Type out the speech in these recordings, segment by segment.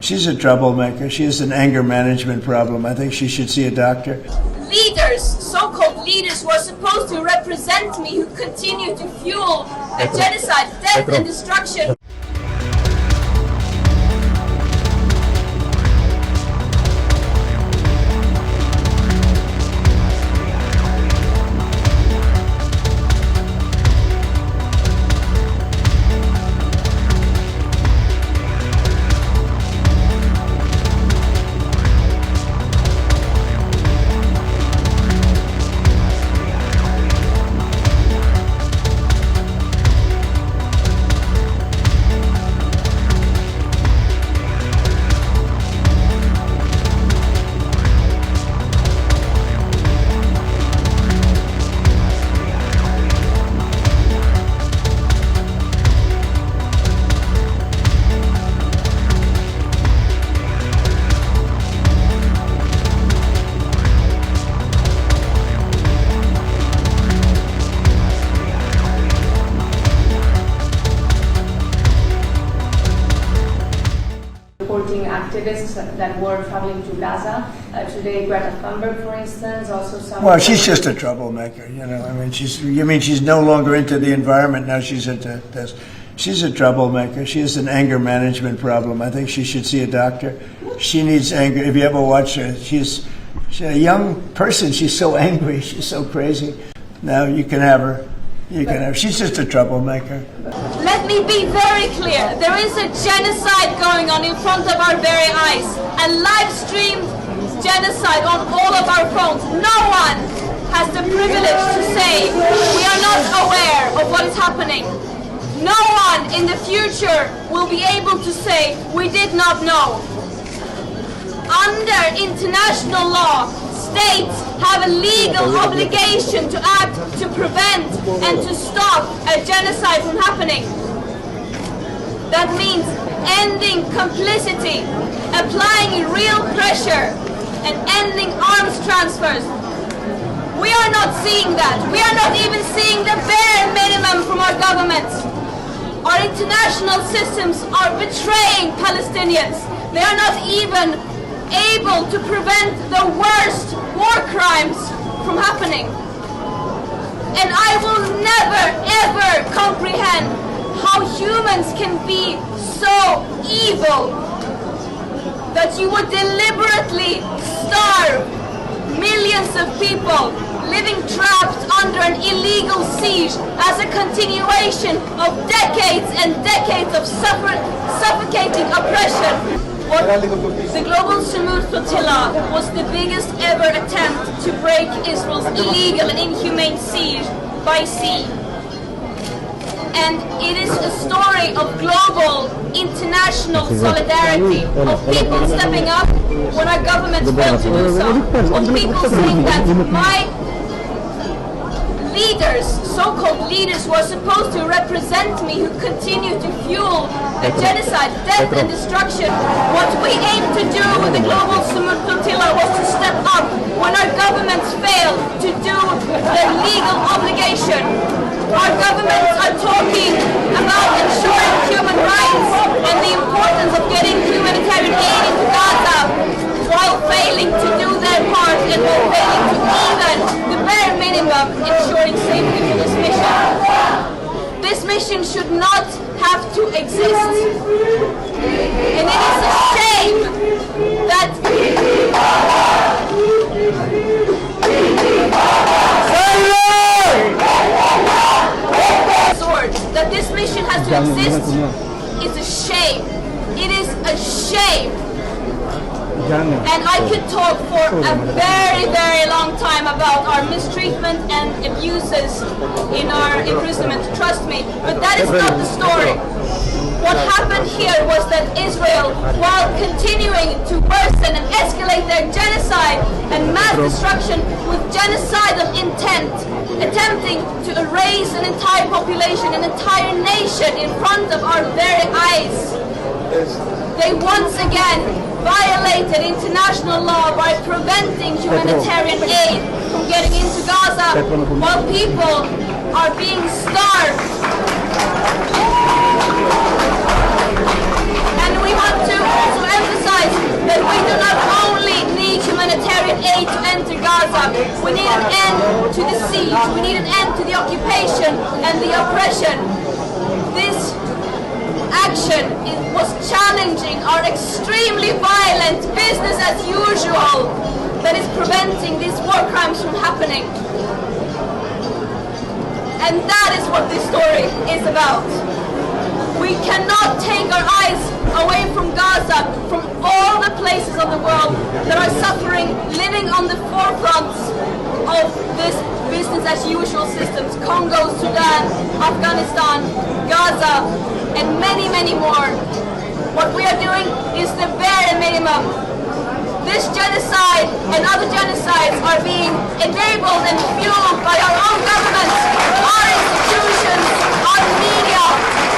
She's a troublemaker. She has an anger management problem. I think she should see a doctor. Leaders, so-called leaders who are supposed to represent me, who continue to fuel the genocide, death and destruction. Activists that were traveling to Gaza today, Greta Thunberg, for instance, also some. Well, she's just a troublemaker, you know. I mean, she's no longer into the environment now. She's into this. She's a troublemaker. She has an anger management problem. I think she should see a doctor. She needs anger. If you ever watch her, she's a young person. She's so angry. She's so crazy. Now you can have her. She's just a troublemaker. Let me be very clear. There is a genocide going on in front of our very eyes. A live-streamed genocide on all of our phones. No one has the privilege to say we are not aware of what is happening. No one in the future will be able to say we did not know. Under international law, states have a legal obligation to act to prevent and to stop a genocide from happening. That means ending complicity, applying real pressure, and ending arms transfers. We are not seeing that. We are not even seeing the bare minimum from our governments. Our international systems are betraying Palestinians. They are not even able to prevent the worst war crimes from happening. And I will never ever comprehend how humans can be so evil that you would deliberately starve millions of people living trapped under an illegal siege as a continuation of decades and decades of suffocating oppression. The global Flotilla was the biggest ever attempt to break Israel's illegal and inhumane siege by sea. And it is a story of global, international solidarity, of people stepping up when our governments fail to do so, of people saying that my leaders, so-called leaders who are supposed to represent me, who continue to fuel the genocide, death and destruction. What we aim to do with the global Flotilla was to step up when our governments fail to do their legal obligation. Our governments are talking about ensuring human rights and the importance of getting humanitarian aid into Gaza while failing to do their part and while failing to even the bare minimum ensuring safety for this mission. This mission should not have to exist. And it is a shame that this mission has to exist is a shame. It is a shame. And I could talk for a very, very long time about our mistreatment and abuses in our imprisonment, trust me, but that is not the story. What happened here was that Israel, while continuing to worsen and escalate their genocide and mass destruction with genocidal intent, attempting to erase an entire population, an entire nation in front of our very eyes, they once again violated international law by preventing humanitarian aid from getting into Gaza while people are being starved. And we want to also emphasize Gaza. We need an end to the siege. We need an end to the occupation and the oppression. This action was challenging our extremely violent business as usual that is preventing these war crimes from happening. And that is what this story is about. We cannot take our eyes away from Gaza, from all the places of the world that are suffering, living on the forefront of this business as usual systems. Congo, Sudan, Afghanistan, Gaza, and many, many more. What we are doing is the bare minimum. This genocide and other genocides are being enabled and fueled by our own governments, our institutions, our media,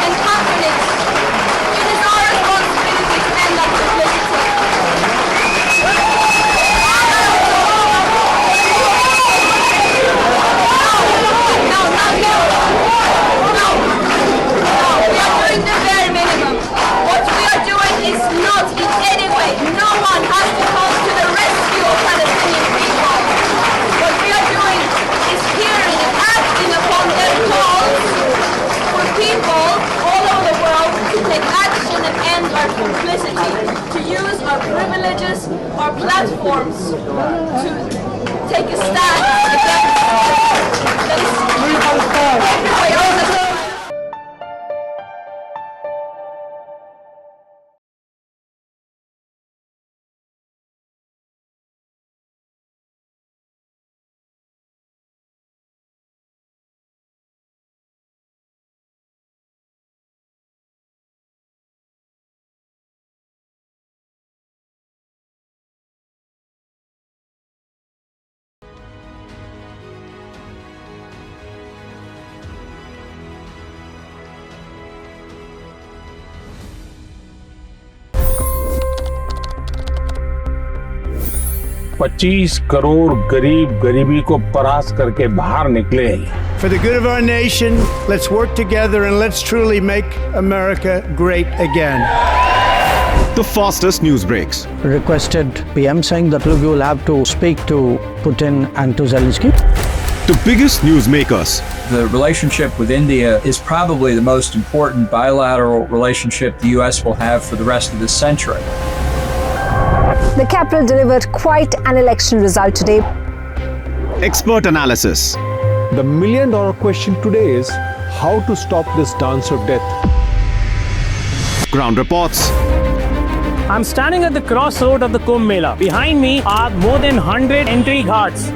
and companies. It is our responsibility to end that complicity. We are doing the bare minimum. What we are doing is not in any way, no one has to come to the rescue of Palestinian people. What we are doing is hearing and acting upon their calls for people all over the world to take action and end our complicity, to use our privileges, our platforms to take a stand against that is everywhere all the time. $25 crore गरीब गरीबी को परास्त करके बाहर निकले। For the good of our nation, let's work together and let's truly make America great again. The fastest news breaks. Requested PM saying that look, you will have to speak to Putin and to Zelensky. The biggest news makers. The relationship with India is probably the most important bilateral relationship the US will have for the rest of this century. The capital delivered quite an election result today. Expert analysis. The million-dollar question today is how to stop this dance of death. Ground reports. I'm standing at the crossroad of the Kumbh Mela. Behind me are more than 100 entry guards.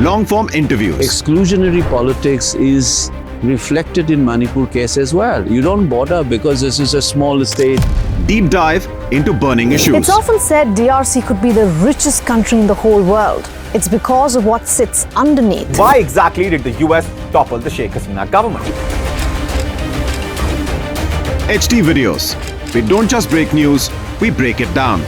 Long-form interviews. Exclusionary politics is reflected in Manipur case as well. You don't bother because this is a small state. Deep dive into burning issues. It's often said DRC could be the richest country in the whole world. It's because of what sits underneath. Why exactly did the US topple the Sheikh Hasina government? HT videos. We don't just break news, we break it down.